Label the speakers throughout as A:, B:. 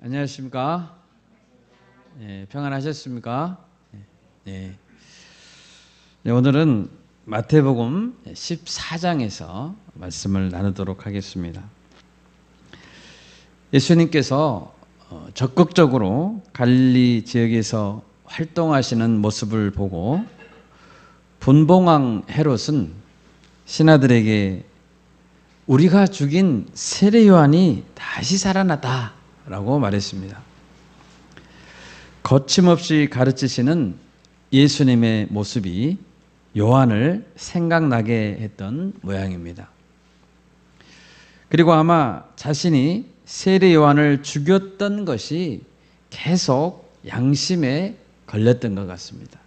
A: 안녕하십니까? 평안하셨습니까? 오늘은 마태복음 14장에서 말씀을 나누도록 하겠습니다. 예수님께서 적극적으로 갈릴리 지역에서 활동하시는 모습을 보고 분봉왕 헤롯은 신하들에게 우리가 죽인 세례 요한이 다시 살아났다라고 말했습니다. 거침없이 가르치시는 예수님의 모습이 요한을 생각나게 했던 모양입니다. 그리고 아마 자신이 세례 요한을 죽였던 것이 계속 양심에 걸렸던 것 같습니다.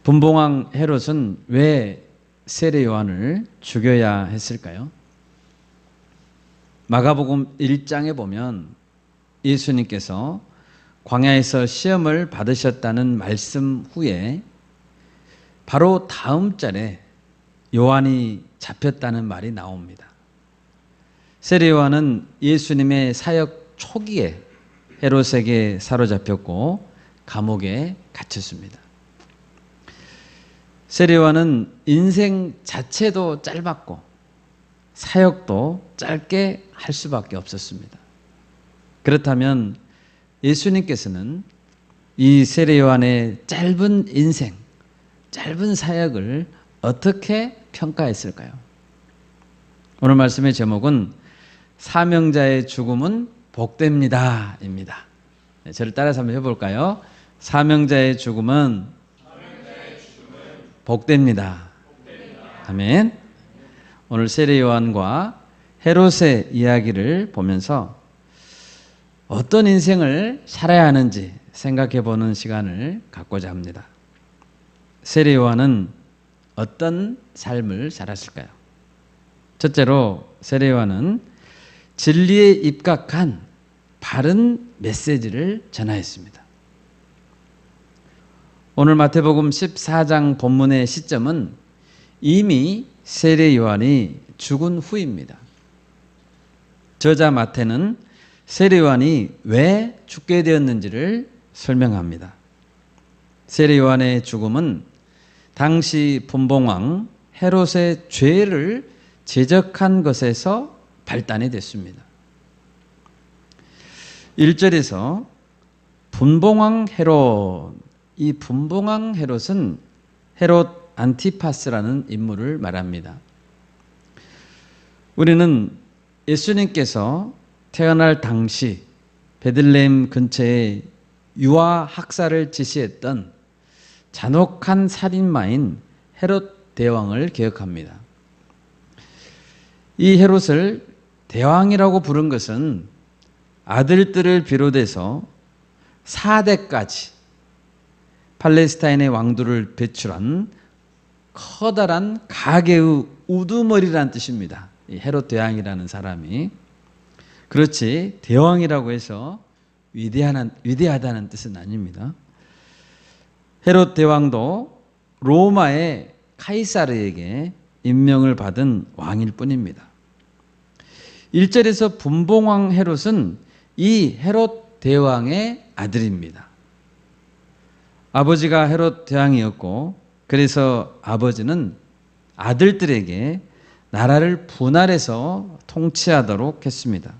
A: 분봉왕 헤롯은 왜 세례 요한을 죽여야 했을까요? 마가복음 1장에 보면 예수님께서 광야에서 시험을 받으셨다는 말씀 후에 바로 다음 절에 요한이 잡혔다는 말이 나옵니다. 세례 요한은 예수님의 사역 초기에 헤롯에게 사로잡혔고 감옥에 갇혔습니다. 세례 요한은 인생 자체도 짧았고 사역도 짧게 할 수밖에 없었습니다. 그렇다면 예수님께서는 이 세례 요한의 짧은 인생, 짧은 사역을 어떻게 평가했을까요? 오늘 말씀의 제목은 사명자의 죽음은 복됩니다 입니다. 저를 따라서 한번 해볼까요? 사명자의 죽음은 복됩니다. 아멘. 오늘 세례 요한과 헤롯의 이야기를 보면서 어떤 인생을 살아야 하는지 생각해 보는 시간을 갖고자 합니다. 세례 요한은 어떤 삶을 살았을까요? 첫째로 세례 요한은 진리에 입각한 바른 메시지를 전하였습니다. 오늘 마태복음 14장 본문의 시점은 이미 세례 요한이 죽은 후입니다. 저자 마태는 세례 요한이 왜 죽게 되었는지를 설명합니다. 세례 요한의 죽음은 당시 분봉왕 헤롯의 죄를 제적한 것에서 발단이 됐습니다. 1절에서 분봉왕 헤롯, 이 분봉왕 헤롯은 헤롯 안티파스라는 인물을 말합니다. 우리는 예수님께서 태어날 당시 베들레헴 근처에 유아 학살을 지시했던 잔혹한 살인마인 헤롯 대왕을 기억합니다. 이 헤롯을 대왕이라고 부른 것은 아들들을 비롯해서 4대까지 팔레스타인의 왕들을 배출한 커다란 가계의 우두머리라는 뜻입니다. 이 헤롯 대왕이라는 사람이. 그렇지 대왕이라고 해서 위대하다는 뜻은 아닙니다. 헤롯 대왕도 로마의 카이사르에게 임명을 받은 왕일 뿐입니다. 1절에서 분봉왕 헤롯은 이 헤롯 대왕의 아들입니다. 아버지가 헤롯 대왕이었고 그래서 아버지는 아들들에게 나라를 분할해서 통치하도록 했습니다.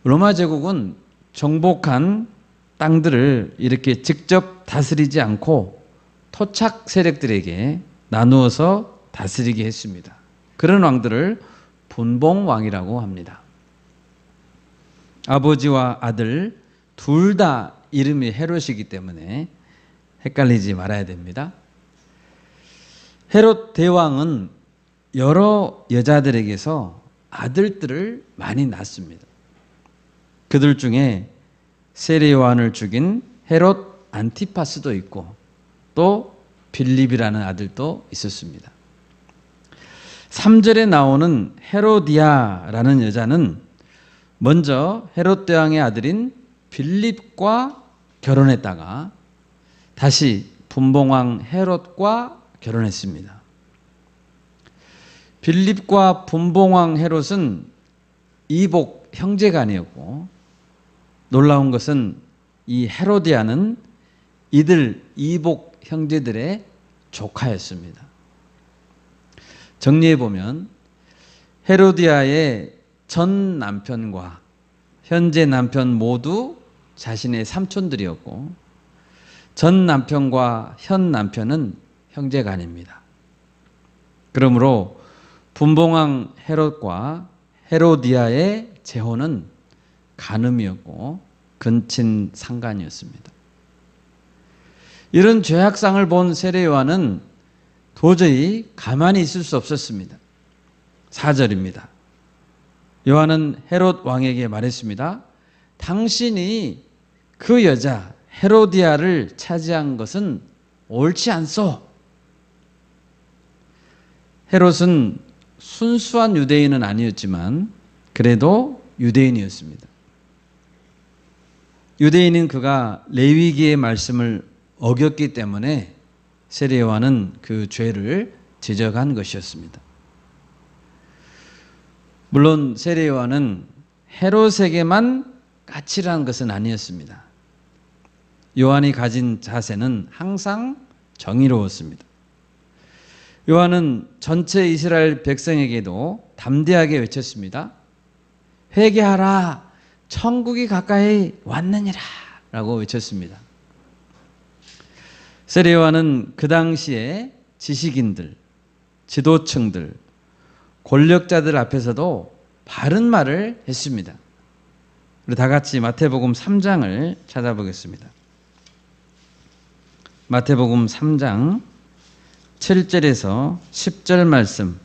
A: 로마 제국은 정복한 땅들을 이렇게 직접 다스리지 않고 토착 세력들에게 나누어서 다스리게 했습니다. 그런 왕들을 분봉왕이라고 합니다. 아버지와 아들 둘 다 이름이 헤롯이기 때문에 헷갈리지 말아야 됩니다. 헤롯 대왕은 여러 여자들에게서 아들들을 많이 낳습니다. 그들 중에 세례 요한을 죽인 헤롯 안티파스도 있고 또 빌립이라는 아들도 있었습니다. 3절에 나오는 헤로디아라는 여자는 먼저 헤롯 대왕의 아들인 빌립과 결혼했다가 다시 분봉왕 헤롯과 결혼했습니다. 빌립과 분봉왕 헤롯은 이복 형제가 아니었고, 놀라운 것은 이 헤로디아는 이들 이복 형제들의 조카였습니다. 정리해 보면 헤로디아의 전 남편과 현재 남편 모두 자신의 삼촌들이었고, 전 남편과 현 남편은 형제가 아닙니다. 그러므로 분봉왕 헤롯과 헤로디아의 재혼은 간음이었고 근친 상간이었습니다. 이런 죄악상을 본 세례 요한은 도저히 가만히 있을 수 없었습니다. 4절입니다. 요한은 헤롯 왕에게 말했습니다. 당신이 그 여자 헤로디아를 차지한 것은 옳지 않소. 헤롯은 순수한 유대인은 아니었지만 그래도 유대인이었습니다. 유대인인 그가 레위기의 말씀을 어겼기 때문에 세례 요한은 그 죄를 지적한 것이었습니다. 물론 세례 요한은 헤롯에게만 까칠한 것은 아니었습니다. 요한이 가진 자세는 항상 정의로웠습니다. 요한은 전체 이스라엘 백성에게도 담대하게 외쳤습니다. 회개하라, 천국이 가까이 왔느니라 라고 외쳤습니다. 세례 요한은 그 당시에 지식인들, 지도층들, 권력자들 앞에서도 바른 말을 했습니다. 우리 다 같이 마태복음 3장을 찾아보겠습니다. 마태복음 3장 7절에서 10절 말씀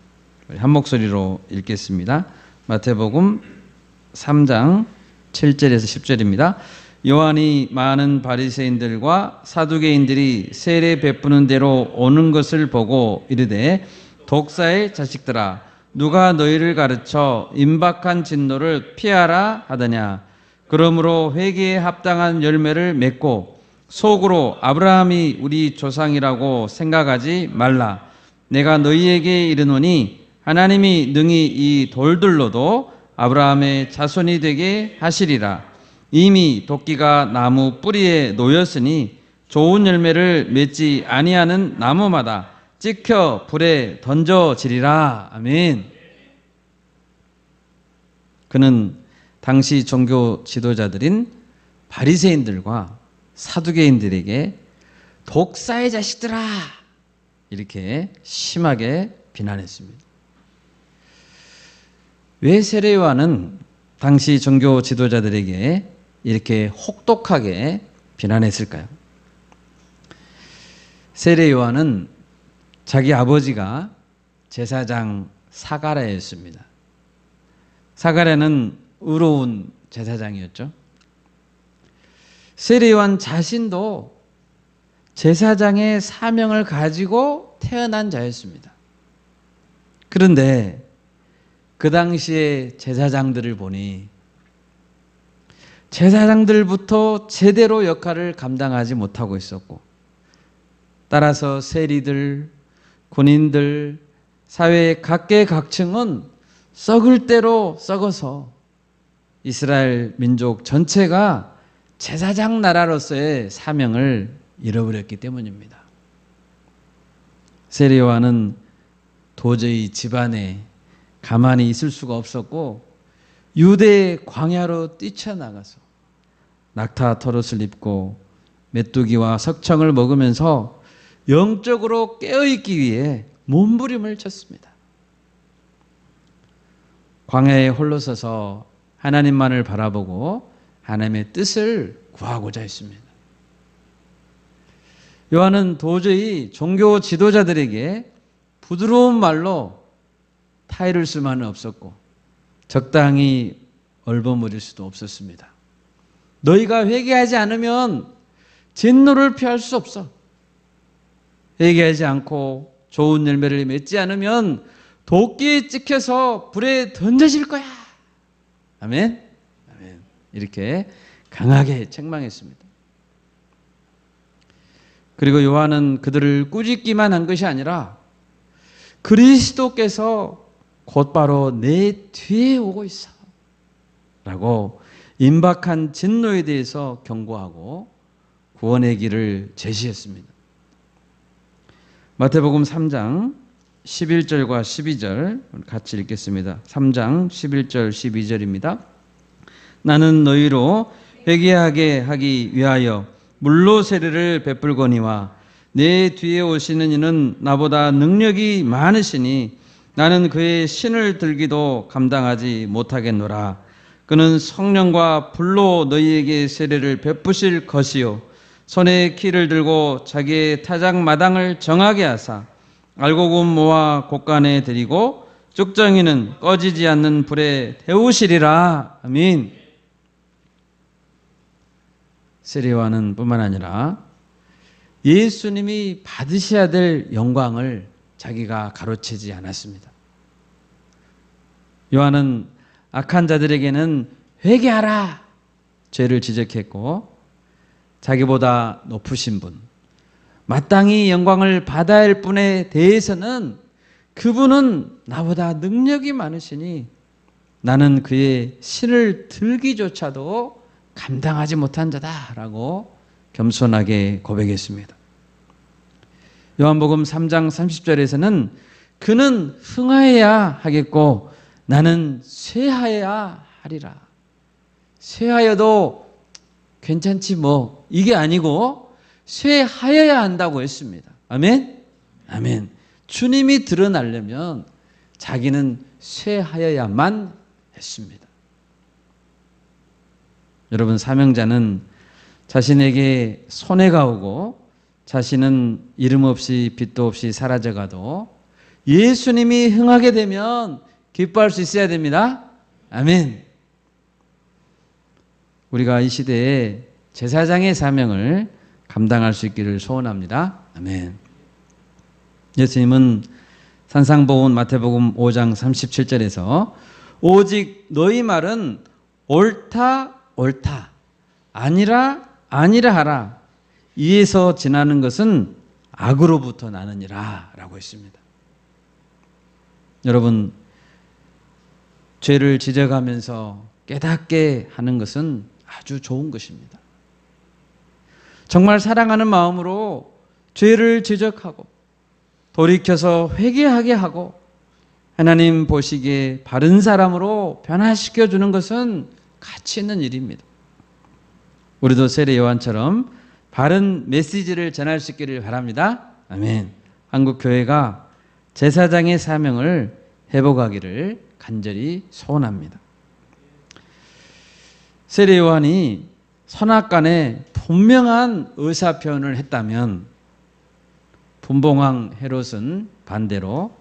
A: 한 목소리로 읽겠습니다. 마태복음 3장 7절에서 10절입니다. 요한이 많은 바리새인들과 사두개인들이 세례 베푸는 대로 오는 것을 보고 이르되 독사의 자식들아 누가 너희를 가르쳐 임박한 진노를 피하라 하더냐. 그러므로 회개에 합당한 열매를 맺고 속으로 아브라함이 우리 조상이라고 생각하지 말라. 내가 너희에게 이르노니 하나님이 능히 이 돌들로도 아브라함의 자손이 되게 하시리라. 이미 도끼가 나무 뿌리에 놓였으니 좋은 열매를 맺지 아니하는 나무마다 찍혀 불에 던져지리라. 아멘. 그는 당시 종교 지도자들인 바리새인들과 사두개인들에게 독사의 자식들아 이렇게 심하게 비난했습니다. 왜 세례 요한은 당시 종교 지도자들에게 이렇게 혹독하게 비난했을까요? 세례 요한은 자기 아버지가 제사장 사가랴였습니다. 사가랴는 의로운 제사장이었죠. 세례 요한 자신도 제사장의 사명을 가지고 태어난 자였습니다. 그런데 그 당시에 제사장들을 보니 제사장들부터 제대로 역할을 감당하지 못하고 있었고, 따라서 세리들, 군인들, 사회의 각계각층은 썩을 대로 썩어서 이스라엘 민족 전체가 제사장 나라로서의 사명을 잃어버렸기 때문입니다. 세례 요한은 도저히 집안에 가만히 있을 수가 없었고 유대의 광야로 뛰쳐나가서 낙타 털옷을 입고 메뚜기와 석청을 먹으면서 영적으로 깨어있기 위해 몸부림을 쳤습니다. 광야에 홀로 서서 하나님만을 바라보고 하나님의 뜻을 구하고자 했습니다. 요한은 도저히 종교 지도자들에게 부드러운 말로 타이를 수만은 없었고 적당히 얼버무릴 수도 없었습니다. 너희가 회개하지 않으면 진노를 피할 수 없어. 회개하지 않고 좋은 열매를 맺지 않으면 도끼에 찍혀서 불에 던져질 거야. 아멘. 아멘. 이렇게 강하게 책망했습니다. 그리고 요한은 그들을 꾸짖기만 한 것이 아니라 그리스도께서 곧바로 내 뒤에 오고 있어. 라고 임박한 진노에 대해서 경고하고 구원의 길을 제시했습니다. 마태복음 3장 11절과 12절 같이 읽겠습니다. 3장 11절 12절입니다. 나는 너희로 회개하게 하기 위하여 물로 세례를 베풀거니와 내 뒤에 오시는 이는 나보다 능력이 많으시니 나는 그의 신을 들기도 감당하지 못하겠노라. 그는 성령과 불로 너희에게 세례를 베푸실 것이요 손에 키를 들고 자기의 타작마당을 정하게 하사 알곡은 모아 곳간에 들이고 쭉정이는 꺼지지 않는 불에 데우시리라. 아멘. 세례요한은 뿐만 아니라 예수님이 받으셔야 될 영광을 자기가 가로채지 않았습니다. 요한은 악한 자들에게는 회개하라 죄를 지적했고, 자기보다 높으신 분, 마땅히 영광을 받아야 할 분에 대해서는 그분은 나보다 능력이 많으시니 나는 그의 신을 들기조차도 감당하지 못한 자다라고 겸손하게 고백했습니다. 요한복음 3장 30절에서는 그는 흥하여야 하겠고 나는 쇠하여야 하리라. 쇠하여도 괜찮지 뭐 이게 아니고 쇠하여야 한다고 했습니다. 아멘? 아멘. 주님이 드러나려면 자기는 쇠하여야만 했습니다. 여러분, 사명자는 자신에게 손해가 오고 자신은 이름 없이 빛도 없이 사라져가도 예수님이 흥하게 되면 기뻐할 수 있어야 됩니다. 아멘. 우리가 이 시대에 제사장의 사명을 감당할 수 있기를 소원합니다. 아멘. 예수님은 산상보훈 마태복음 5장 37절에서 오직 너희 말은 옳다 옳다 아니라 아니라 하라 이에서 지나는 것은 악으로부터 나느니라 라고 했습니다. 여러분, 죄를 지적하면서 깨닫게 하는 것은 아주 좋은 것입니다. 정말 사랑하는 마음으로 죄를 지적하고 돌이켜서 회개하게 하고 하나님 보시기에 바른 사람으로 변화시켜 주는 것은 가치 있는 일입니다. 우리도 세례 요한처럼 바른 메시지를 전할 수 있기를 바랍니다. 아멘. 한국교회가 제사장의 사명을 회복하기를 간절히 소원합니다. 세례 요한이 선악간에 분명한 의사표현을 했다면 분봉왕 헤롯은 반대로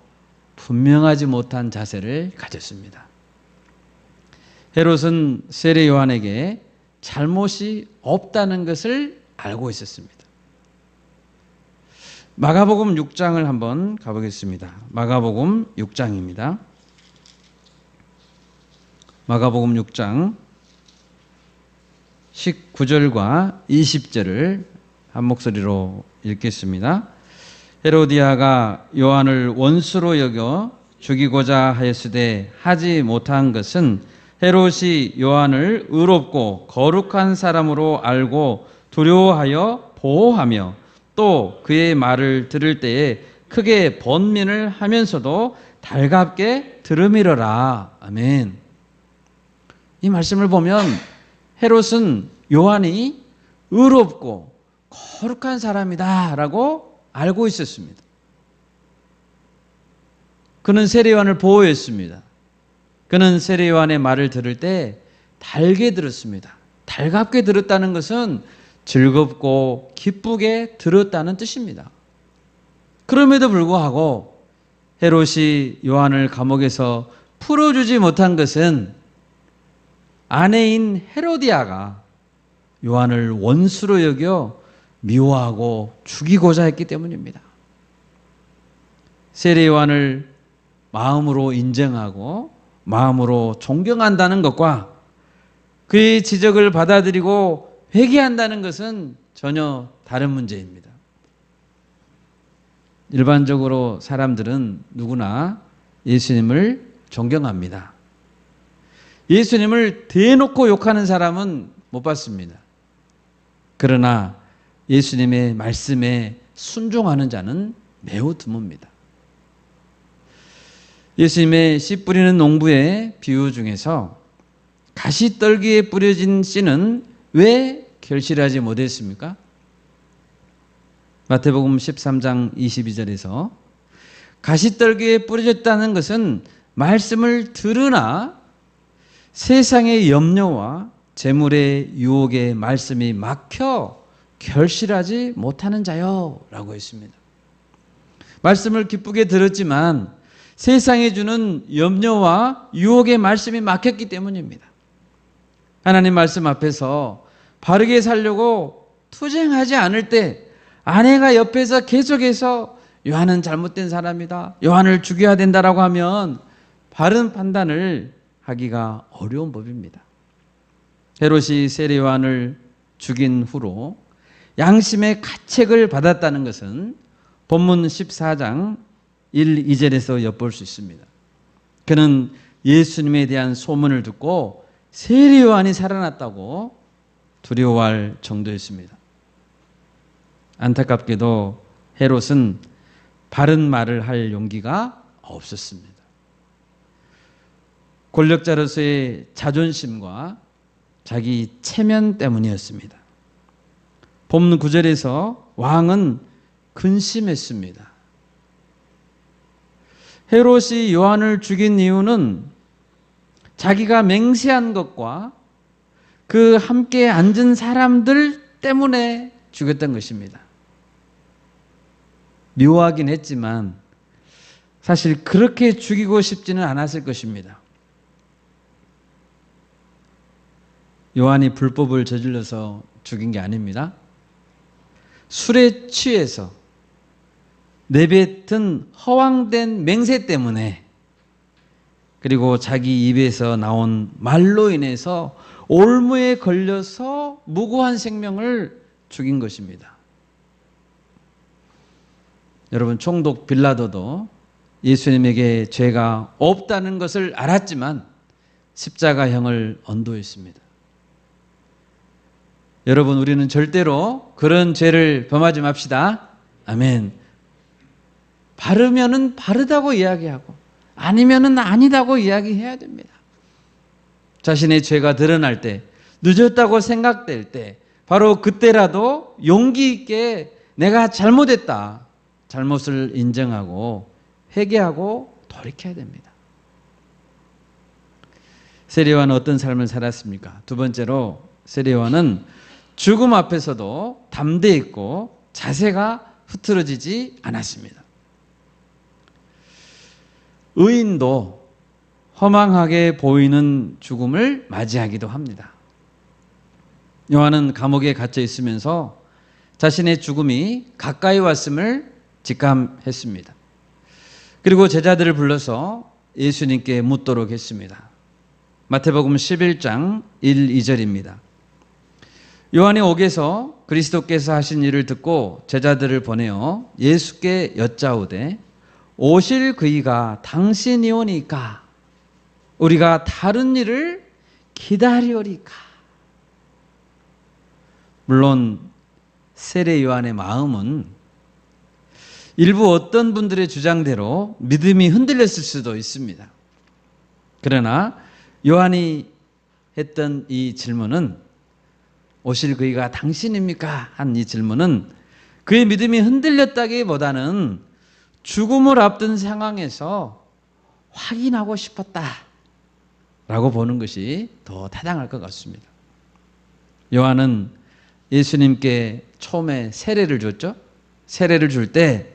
A: 분명하지 못한 자세를 가졌습니다. 헤롯은 세례 요한에게 잘못이 없다는 것을 알고 있었습니다. 마가복음 6장을 한번 가보겠습니다. 마가복음 6장입니다. 마가복음 6장 19절과 20절을 한 목소리로 읽겠습니다. 헤로디아가 요한을 원수로 여겨 죽이고자 하였으되 하지 못한 것은 헤롯이 요한을 의롭고 거룩한 사람으로 알고 두려워하여 보호하며 또 그의 말을 들을 때에 크게 번민을 하면서도 달갑게 들음이러라. 아멘. 이 말씀을 보면 헤롯은 요한이 의롭고 거룩한 사람이다 라고 알고 있었습니다. 그는 세례 요한을 보호했습니다. 그는 세례 요한의 말을 들을 때 달게 들었습니다. 달갑게 들었다는 것은 즐겁고 기쁘게 들었다는 뜻입니다. 그럼에도 불구하고 헤롯이 요한을 감옥에서 풀어주지 못한 것은 아내인 헤로디아가 요한을 원수로 여겨 미워하고 죽이고자 했기 때문입니다. 세례 요한을 마음으로 인정하고 마음으로 존경한다는 것과 그의 지적을 받아들이고 회개한다는 것은 전혀 다른 문제입니다. 일반적으로 사람들은 누구나 예수님을 존경합니다. 예수님을 대놓고 욕하는 사람은 못 봤습니다. 그러나 예수님의 말씀에 순종하는 자는 매우 드뭅니다. 예수님의 씨 뿌리는 농부의 비유 중에서 가시떨기에 뿌려진 씨는 왜 결실하지 못했습니까? 마태복음 13장 22절에서 가시떨기에 뿌려졌다는 것은 말씀을 들으나 세상의 염려와 재물의 유혹에 말씀이 막혀 결실하지 못하는 자요 라고 했습니다. 말씀을 기쁘게 들었지만 세상에 주는 염려와 유혹의 말씀이 막혔기 때문입니다. 하나님 말씀 앞에서 바르게 살려고 투쟁하지 않을 때 아내가 옆에서 계속해서 요한은 잘못된 사람이다, 요한을 죽여야 된다라고 하면 바른 판단을 하기가 어려운 법입니다. 헤롯이 세례 요한을 죽인 후로 양심의 가책을 받았다는 것은 본문 14장 1, 2절에서 엿볼 수 있습니다. 그는 예수님에 대한 소문을 듣고 세례 요한이 살아났다고 두려워할 정도였습니다. 안타깝게도 헤롯은 바른 말을 할 용기가 없었습니다. 권력자로서의 자존심과 자기 체면 때문이었습니다. 본문 9절에서 왕은 근심했습니다. 헤롯이 요한을 죽인 이유는 자기가 맹세한 것과 그 함께 앉은 사람들 때문에 죽였던 것입니다. 묘하긴 했지만 사실 그렇게 죽이고 싶지는 않았을 것입니다. 요한이 불법을 저질러서 죽인 게 아닙니다. 술에 취해서 내뱉은 허황된 맹세 때문에, 그리고 자기 입에서 나온 말로 인해서 올무에 걸려서 무고한 생명을 죽인 것입니다. 여러분, 총독 빌라도도 예수님에게 죄가 없다는 것을 알았지만 십자가형을 언도했습니다. 여러분, 우리는 절대로 그런 죄를 범하지 맙시다. 아멘. 바르면은 바르다고 이야기하고 아니면은 아니다고 이야기해야 됩니다. 자신의 죄가 드러날 때, 늦었다고 생각될 때 바로 그때라도 용기 있게 내가 잘못했다, 잘못을 인정하고 회개하고 돌이켜야 됩니다. 세례 요한은 어떤 삶을 살았습니까? 두 번째로 세례 요한은 죽음 앞에서도 담대했고 자세가 흐트러지지 않았습니다. 의인도 허망하게 보이는 죽음을 맞이하기도 합니다. 요한은 감옥에 갇혀 있으면서 자신의 죽음이 가까이 왔음을 직감했습니다. 그리고 제자들을 불러서 예수님께 묻도록 했습니다. 마태복음 11장 1, 2절입니다. 요한의 옥에서 그리스도께서 하신 일을 듣고 제자들을 보내어 예수께 여짜오되 오실 그이가 당신이오니까 우리가 다른 일을 기다리오리까. 물론 세례 요한의 마음은 일부 어떤 분들의 주장대로 믿음이 흔들렸을 수도 있습니다. 그러나 요한이 했던 이 질문은, 오실 그이가 당신입니까? 한 이 질문은 그의 믿음이 흔들렸다기보다는 죽음을 앞둔 상황에서 확인하고 싶었다라고 보는 것이 더 타당할 것 같습니다. 요한은 예수님께 처음에 세례를 줬죠. 세례를 줄 때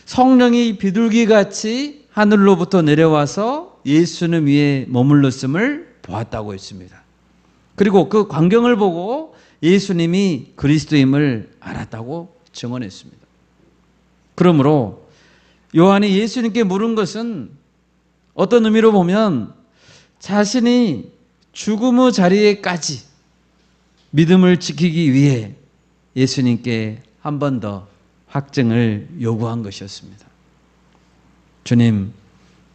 A: 성령이 비둘기같이 하늘로부터 내려와서 예수님 위에 머물렀음을 보았다고 했습니다. 그리고 그 광경을 보고 예수님이 그리스도임을 알았다고 증언했습니다. 그러므로 요한이 예수님께 물은 것은 어떤 의미로 보면 자신이 죽음의 자리에까지 믿음을 지키기 위해 예수님께 한 번 더 확증을 요구한 것이었습니다. 주님,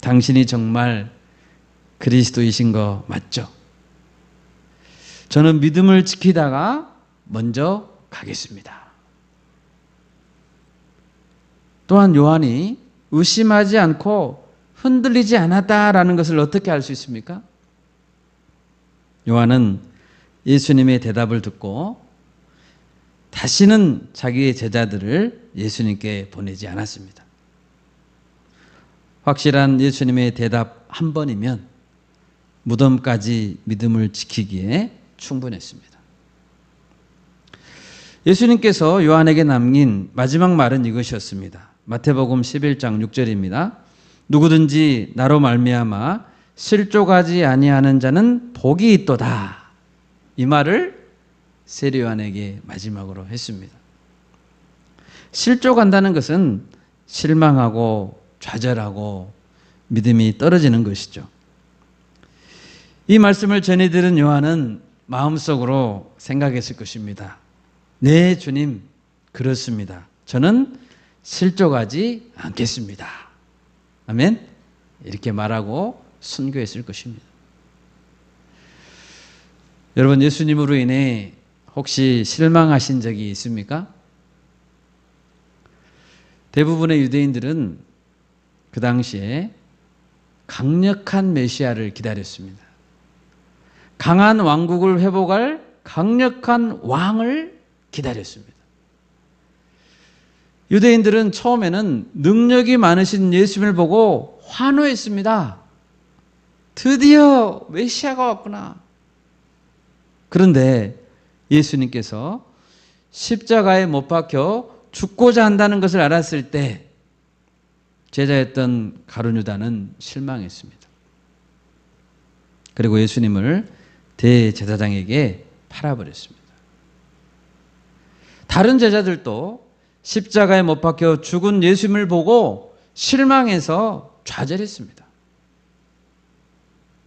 A: 당신이 정말 그리스도이신 거 맞죠? 저는 믿음을 지키다가 먼저 가겠습니다. 또한 요한이 의심하지 않고 흔들리지 않았다라는 것을 어떻게 알 수 있습니까? 요한은 예수님의 대답을 듣고 다시는 자기의 제자들을 예수님께 보내지 않았습니다. 확실한 예수님의 대답 한 번이면 무덤까지 믿음을 지키기에 충분했습니다. 예수님께서 요한에게 남긴 마지막 말은 이것이었습니다. 마태복음 11장 6절입니다. 누구든지 나로 말미암아 실족하지 아니하는 자는 복이 있도다. 이 말을 세례 요한에게 마지막으로 했습니다. 실족한다는 것은 실망하고 좌절하고 믿음이 떨어지는 것이죠. 이 말씀을 전해 들은 요한은 마음속으로 생각했을 것입니다. 네, 주님, 그렇습니다. 저는 실족하지 않겠습니다. 아멘. 이렇게 말하고 순교했을 것입니다. 여러분, 예수님으로 인해 혹시 실망하신 적이 있습니까? 대부분의 유대인들은 그 당시에 강력한 메시아를 기다렸습니다. 강한 왕국을 회복할 강력한 왕을 기다렸습니다. 유대인들은 처음에는 능력이 많으신 예수님을 보고 환호했습니다. 드디어 메시아가 왔구나. 그런데 예수님께서 십자가에 못 박혀 죽고자 한다는 것을 알았을 때 제자였던 가룟 유다는 실망했습니다. 그리고 예수님을 대제사장에게 팔아버렸습니다. 다른 제자들도 십자가에 못 박혀 죽은 예수님을 보고 실망해서 좌절했습니다.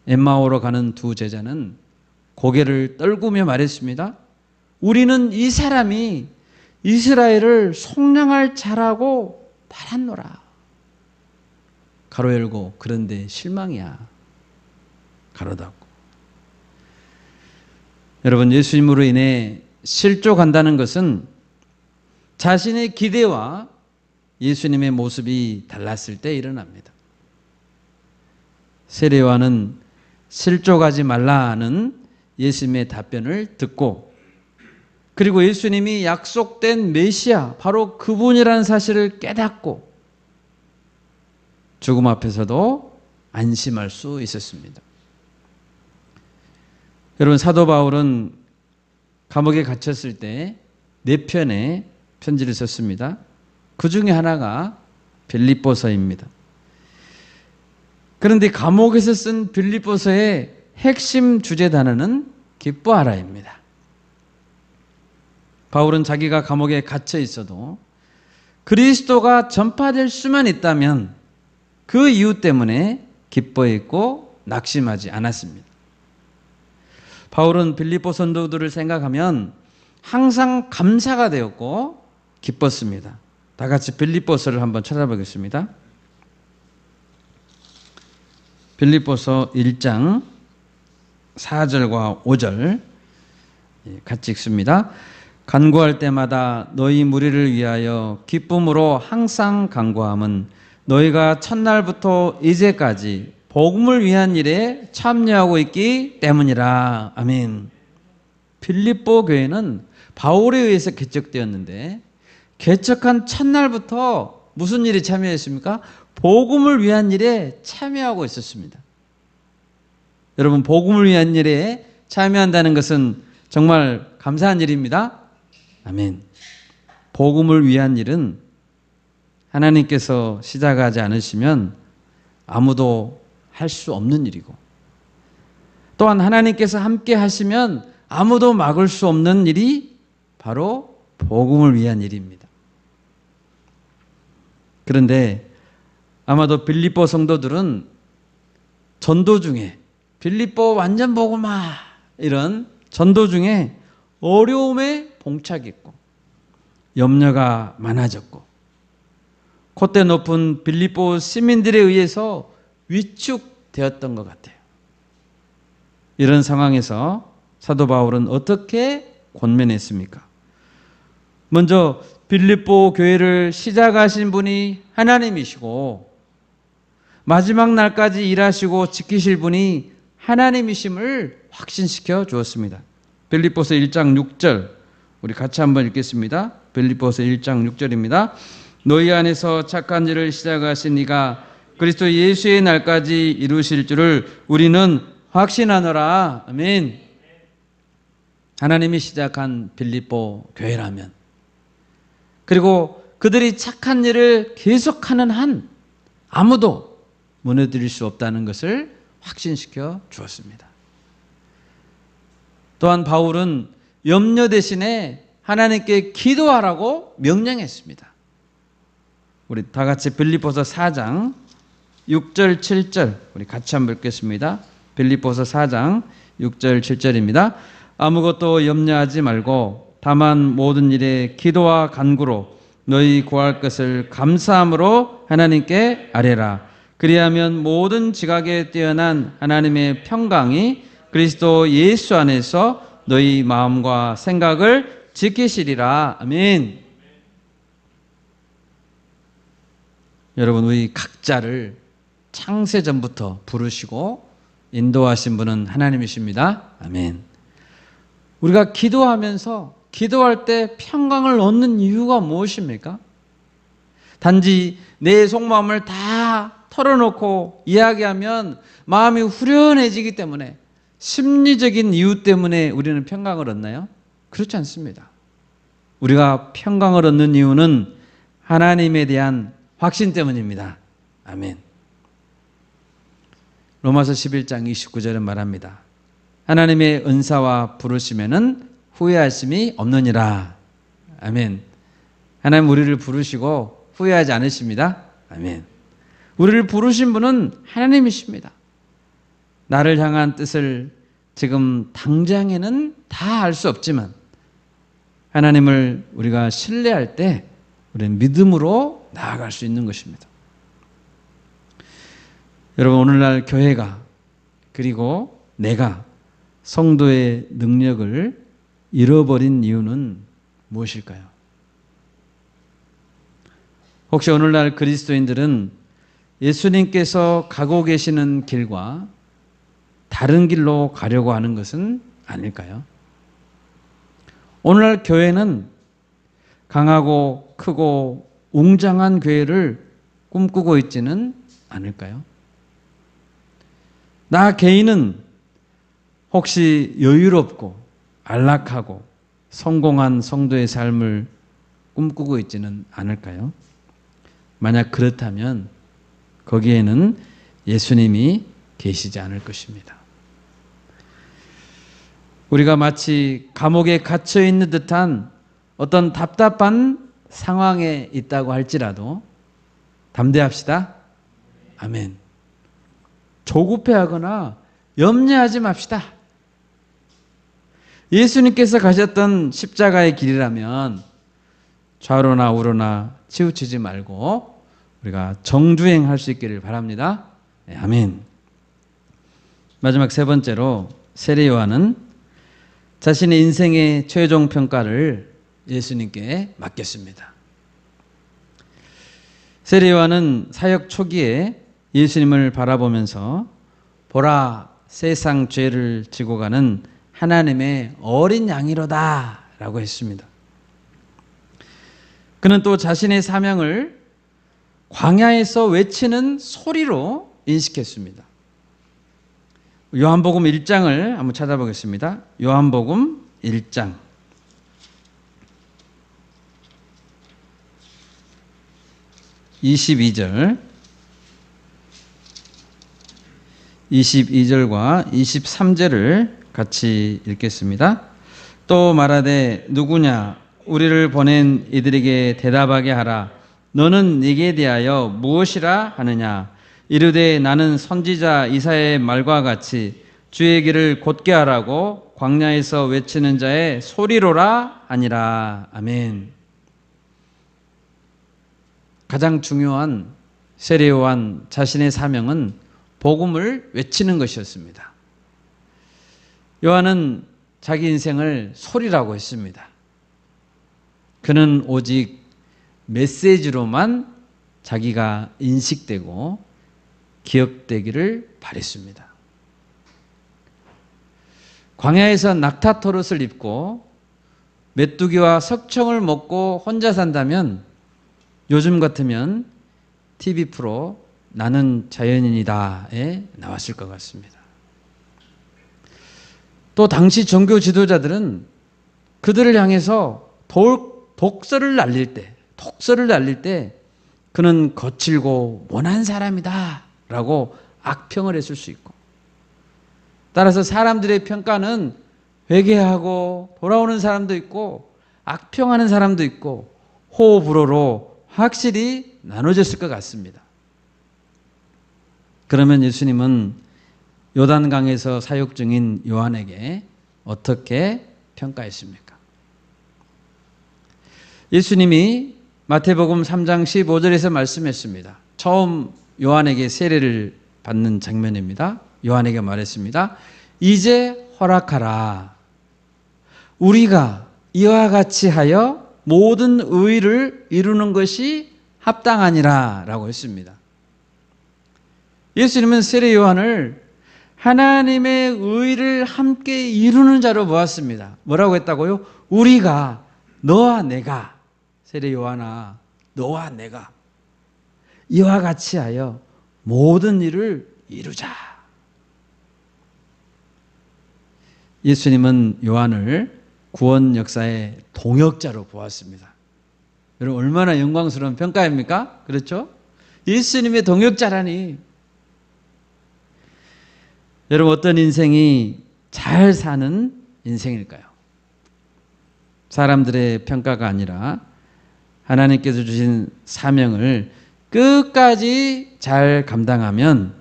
A: 엠마오로 가는 두 제자는 고개를 떨구며 말했습니다. 우리는 이 사람이 이스라엘을 속량할 자라고 말았노라. 가로 열고 그런데 실망이야. 가로 닫고. 여러분, 예수님으로 인해 실족한다는 것은 자신의 기대와 예수님의 모습이 달랐을 때 일어납니다. 세례 요한은 실족하지 말라는 예수님의 답변을 듣고 그리고 예수님이 약속된 메시아 바로 그분이라는 사실을 깨닫고 죽음 앞에서도 안심할 수 있었습니다. 여러분, 사도 바울은 감옥에 갇혔을 때 4편의 편지를 썼습니다. 그 중에 하나가 빌립보서입니다. 그런데 감옥에서 쓴 빌립보서의 핵심 주제 단어는 기뻐하라입니다. 바울은 자기가 감옥에 갇혀 있어도 그리스도가 전파될 수만 있다면 그 이유 때문에 기뻐했고 낙심하지 않았습니다. 바울은 빌립보 성도들을 생각하면 항상 감사가 되었고 기뻤습니다. 다 같이 빌립보서를 한번 찾아보겠습니다. 빌립보서 1장 4절과 5절 같이 읽습니다. 간구할 때마다 너희 무리를 위하여 기쁨으로 항상 간구함은 너희가 첫날부터 이제까지 복음을 위한 일에 참여하고 있기 때문이라. 아멘. 빌립보 교회는 바울에 의해서 개척되었는데 개척한 첫날부터 무슨 일에 참여했습니까? 복음을 위한 일에 참여하고 있었습니다. 여러분, 복음을 위한 일에 참여한다는 것은 정말 감사한 일입니다. 아멘. 복음을 위한 일은 하나님께서 시작하지 않으시면 아무도 할 수 없는 일이고 또한 하나님께서 함께 하시면 아무도 막을 수 없는 일이 바로 복음을 위한 일입니다. 그런데 아마도 빌립보 성도들은 전도 중에 빌립보 완전 복음화 이런 전도 중에 어려움에 봉착했고 염려가 많아졌고 콧대 높은 빌립보 시민들에 의해서 위축되었던 것 같아요. 이런 상황에서 사도 바울은 어떻게 권면했습니까? 먼저 빌립보 교회를 시작하신 분이 하나님이시고 마지막 날까지 일하시고 지키실 분이 하나님이심을 확신시켜 주었습니다. 빌립보서 1장 6절 우리 같이 한번 읽겠습니다. 빌립보서 1장 6절입니다. 너희 안에서 착한 일을 시작하신 이가 그리스도 예수의 날까지 이루실 줄을 우리는 확신하노라. 아멘. 하나님이 시작한 빌립보 교회라면, 그리고 그들이 착한 일을 계속하는 한 아무도 무너뜨릴 수 없다는 것을 확신시켜 주었습니다. 또한 바울은 염려 대신에 하나님께 기도하라고 명령했습니다. 우리 다 같이 빌립보서 4장 6절 7절 우리 같이 한번 읽겠습니다. 빌립보서 4장 6절 7절입니다. 아무것도 염려하지 말고 다만 모든 일에 기도와 간구로 너희 구할 것을 감사함으로 하나님께 아뢰라. 그리하면 모든 지각에 뛰어난 하나님의 평강이 그리스도 예수 안에서 너희 마음과 생각을 지키시리라. 아멘. 여러분, 우리 각자를 창세전부터 부르시고 인도하신 분은 하나님이십니다. 아멘. 우리가 기도하면서 기도할 때 평강을 얻는 이유가 무엇입니까? 단지 내 속마음을 다 털어놓고 이야기하면 마음이 후련해지기 때문에, 심리적인 이유 때문에 우리는 평강을 얻나요? 그렇지 않습니다. 우리가 평강을 얻는 이유는 하나님에 대한 확신 때문입니다. 아멘. 로마서 11장 29절은 말합니다. 하나님의 은사와 부르심에는 후회하심이 없느니라. 아멘. 하나님 우리를 부르시고 후회하지 않으십니다. 아멘. 우리를 부르신 분은 하나님이십니다. 나를 향한 뜻을 지금 당장에는 다 알 수 없지만 하나님을 우리가 신뢰할 때 우리는 믿음으로 나아갈 수 있는 것입니다. 여러분, 오늘날 교회가, 그리고 내가 성도의 능력을 잃어버린 이유는 무엇일까요? 혹시 오늘날 그리스도인들은 예수님께서 가고 계시는 길과 다른 길로 가려고 하는 것은 아닐까요? 오늘날 교회는 강하고 크고 웅장한 교회를 꿈꾸고 있지는 않을까요? 나 개인은 혹시 여유롭고 안락하고 성공한 성도의 삶을 꿈꾸고 있지는 않을까요? 만약 그렇다면 거기에는 예수님이 계시지 않을 것입니다. 우리가 마치 감옥에 갇혀 있는 듯한 어떤 답답한 상황에 있다고 할지라도 담대합시다. 아멘. 조급해하거나 염려하지 맙시다. 예수님께서 가셨던 십자가의 길이라면 좌로나 우로나 치우치지 말고 우리가 정주행할 수 있기를 바랍니다. 네, 아멘. 마지막 세 번째로 세례 요한은 자신의 인생의 최종 평가를 예수님께 맡겼습니다. 세례 요한은 사역 초기에 예수님을 바라보면서 보라, 세상 죄를 지고 가는 하나님의 어린 양이로다 라고 했습니다. 그는 또 자신의 사명을 광야에서 외치는 소리로 인식했습니다. 요한복음 1장을 한번 찾아보겠습니다. 요한복음 1장 22절 22절과 23절을 같이 읽겠습니다. 또 말하되 누구냐 우리를 보낸 이들에게 대답하게 하라. 너는 네게 대하여 무엇이라 하느냐. 이르되 나는 선지자 이사야의 말과 같이 주의 길을 곧게 하라고 광야에서 외치는 자의 소리로라 하니라. 아멘. 가장 중요한 세례 요한 자신의 사명은 복음을 외치는 것이었습니다. 요한은 자기 인생을 소리라고 했습니다. 그는 오직 메시지로만 자기가 인식되고 기억되기를 바랬습니다. 광야에서 낙타토롯을 입고 메뚜기와 석청을 먹고 혼자 산다면 요즘 같으면 TV 프로 나는 자연인이다에 나왔을 것 같습니다. 또 당시 종교 지도자들은 그들을 향해서 독설을 날릴 때 그는 거칠고 모난 사람이다 라고 악평을 했을 수 있고, 따라서 사람들의 평가는 회개하고 돌아오는 사람도 있고 악평하는 사람도 있고 호불호로 확실히 나눠졌을 것 같습니다. 그러면 예수님은 요단강에서 사역 중인 요한에게 어떻게 평가했습니까? 예수님이 마태복음 3장 15절에서 말씀했습니다. 처음 요한에게 세례를 받는 장면입니다. 요한에게 말했습니다. 이제 허락하라. 우리가 이와 같이 하여 모든 의를 이루는 것이 합당하니라 라고 했습니다. 예수님은 세례 요한을 하나님의 의를 함께 이루는 자로 보았습니다. 뭐라고 했다고요? 우리가, 너와 내가, 세례 요한아, 너와 내가 이와 같이 하여 모든 일을 이루자. 예수님은 요한을 구원 역사의 동역자로 보았습니다. 여러분 얼마나 영광스러운 평가입니까? 그렇죠? 예수님의 동역자라니. 여러분 어떤 인생이 잘 사는 인생일까요? 사람들의 평가가 아니라 하나님께서 주신 사명을 끝까지 잘 감당하면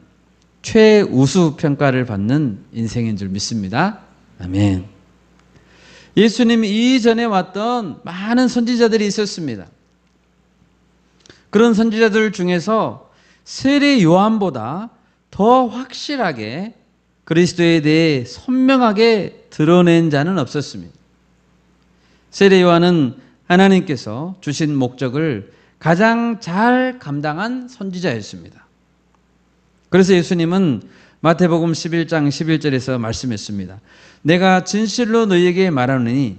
A: 최우수 평가를 받는 인생인 줄 믿습니다. 아멘. 예수님이 이전에 왔던 많은 선지자들이 있었습니다. 그런 선지자들 중에서 세례 요한보다 더 확실하게 그리스도에 대해 선명하게 드러낸 자는 없었습니다. 세례 요한은 하나님께서 주신 목적을 가장 잘 감당한 선지자였습니다. 그래서 예수님은 마태복음 11장 11절에서 말씀했습니다. 내가 진실로 너희에게 말하노니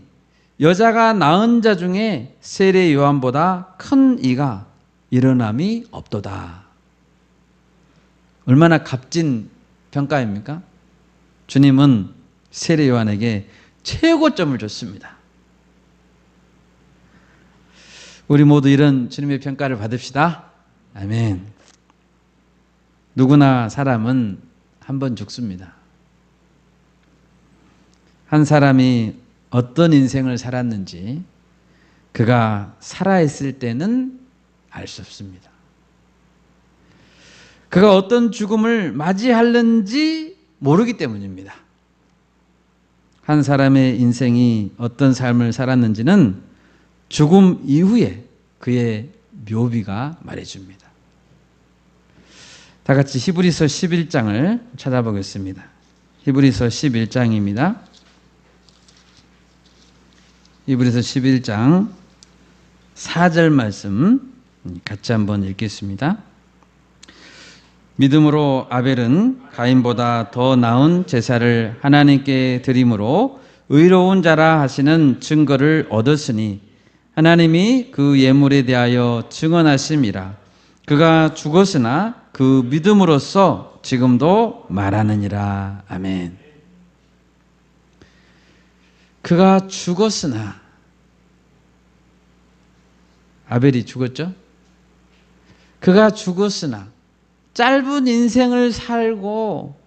A: 여자가 낳은 자 중에 세례 요한보다 큰 이가 일어남이 없도다. 얼마나 값진 평가입니까? 주님은 세례 요한에게 최고점을 줬습니다. 우리 모두 이런 주님의 평가를 받읍시다. 아멘. 누구나 사람은 한 번 죽습니다. 한 사람이 어떤 인생을 살았는지 그가 살아있을 때는 알 수 없습니다. 그가 어떤 죽음을 맞이하는지 모르기 때문입니다. 한 사람의 인생이 어떤 삶을 살았는지는 죽음 이후에 그의 묘비가 말해줍니다. 다 같이 히브리서 11장을 찾아보겠습니다. 히브리서 11장입니다. 히브리서 11장 4절 말씀 같이 한번 읽겠습니다. 믿음으로 아벨은 가인보다 더 나은 제사를 하나님께 드림으로 의로운 자라 하시는 증거를 얻었으니 하나님이 그 예물에 대하여 증언하심이라. 그가 죽었으나 그 믿음으로써 지금도 말하느니라. 아멘. 그가 죽었으나, 아벨이 죽었죠? 그가 죽었으나 짧은 인생을 살고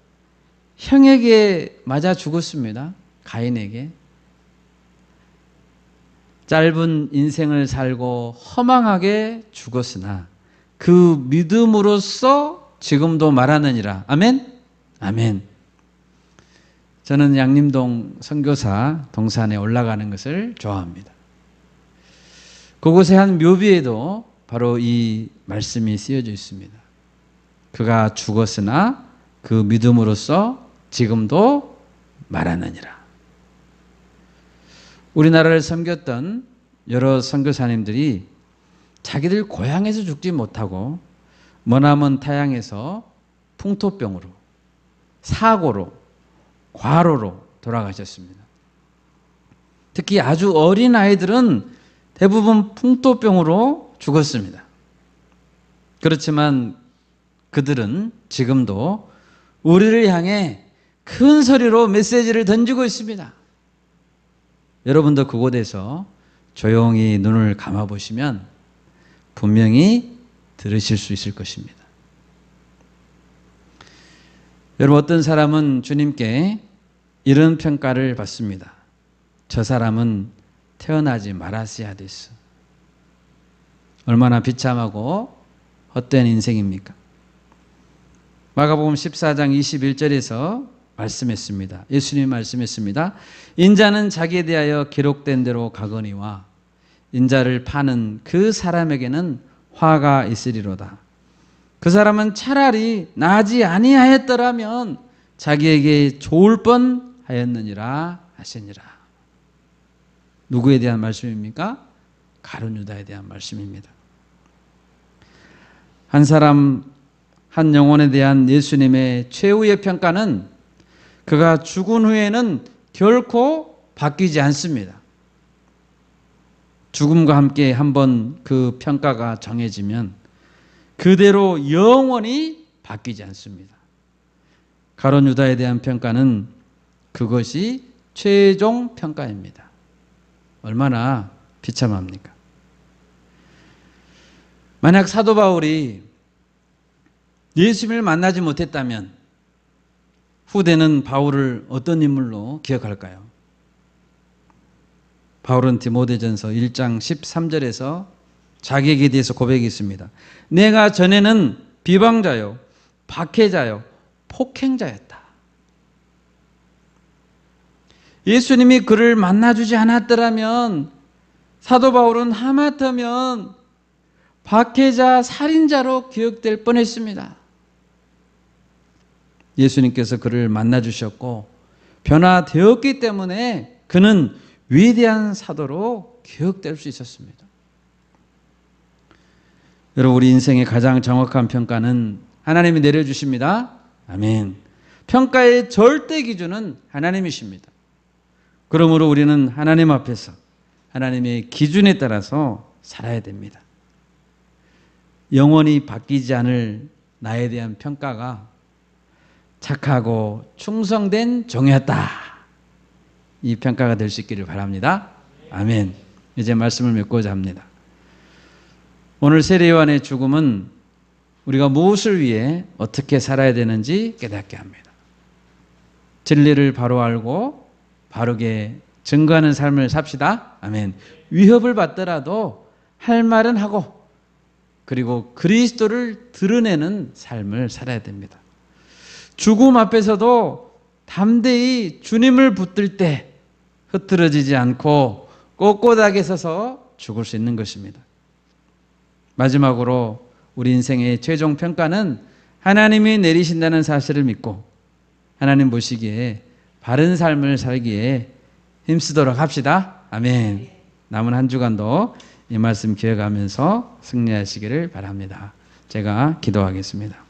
A: 형에게 맞아 죽었습니다. 가인에게. 짧은 인생을 살고 허망하게 죽었으나 그 믿음으로써 지금도 말하느니라. 아멘? 아멘. 저는 양림동 선교사 동산에 올라가는 것을 좋아합니다. 그곳에 한 묘비에도 바로 이 말씀이 쓰여져 있습니다. 그가 죽었으나 그 믿음으로써 지금도 말하느니라. 우리나라를 섬겼던 여러 선교사님들이 자기들 고향에서 죽지 못하고 머나먼 타향에서 풍토병으로, 사고로, 과로로 돌아가셨습니다. 특히 아주 어린 아이들은 대부분 풍토병으로 죽었습니다. 그렇지만 그들은 지금도 우리를 향해 큰 소리로 메시지를 던지고 있습니다. 여러분도 그곳에서 조용히 눈을 감아보시면 분명히 들으실 수 있을 것입니다. 여러분, 어떤 사람은 주님께 이런 평가를 받습니다. 저 사람은 태어나지 말았어야 됐어. 얼마나 비참하고 헛된 인생입니까? 마가복음 14장 21절에서 말씀했습니다. 예수님이 말씀했습니다. 인자는 자기에 대하여 기록된 대로 가거니와 인자를 파는 그 사람에게는 화가 있으리로다. 그 사람은 차라리 나지 아니하였더라면 자기에게 좋을 뻔하였느니라 하시니라. 누구에 대한 말씀입니까? 가룟 유다에 대한 말씀입니다. 한 사람, 한 영혼에 대한 예수님의 최후의 평가는 그가 죽은 후에는 결코 바뀌지 않습니다. 죽음과 함께 한번 그 평가가 정해지면 그대로 영원히 바뀌지 않습니다. 가룟 유다에 대한 평가는 그것이 최종 평가입니다. 얼마나 비참합니까? 만약 사도 바울이 예수님을 만나지 못했다면 후대는 바울을 어떤 인물로 기억할까요? 바울은 디모데전서 1장 13절에서 자기에게 대해서 고백했습니다. 내가 전에는 비방자요, 박해자요, 폭행자였다. 예수님이 그를 만나주지 않았더라면 사도 바울은 하마터면 박해자, 살인자로 기억될 뻔했습니다. 예수님께서 그를 만나주셨고 변화되었기 때문에 그는 위대한 사도로 기억될 수 있었습니다. 여러분, 우리 인생의 가장 정확한 평가는 하나님이 내려주십니다. 아멘. 평가의 절대 기준은 하나님이십니다. 그러므로 우리는 하나님 앞에서 하나님의 기준에 따라서 살아야 됩니다. 영원히 바뀌지 않을 나에 대한 평가가 착하고 충성된 종이었다. 이 평가가 될 수 있기를 바랍니다. 아멘. 이제 말씀을 맺고자 합니다. 오늘 세례 요한의 죽음은 우리가 무엇을 위해 어떻게 살아야 되는지 깨닫게 합니다. 진리를 바로 알고 바르게 증거하는 삶을 삽시다. 아멘. 위협을 받더라도 할 말은 하고 그리고 그리스도를 드러내는 삶을 살아야 됩니다. 죽음 앞에서도 담대히 주님을 붙들 때 흐트러지지 않고 꼿꼿하게 서서 죽을 수 있는 것입니다. 마지막으로 우리 인생의 최종 평가는 하나님이 내리신다는 사실을 믿고 하나님 보시기에 바른 삶을 살기에 힘쓰도록 합시다. 아멘. 남은 한 주간도 이 말씀 기억하면서 승리하시기를 바랍니다. 제가 기도하겠습니다.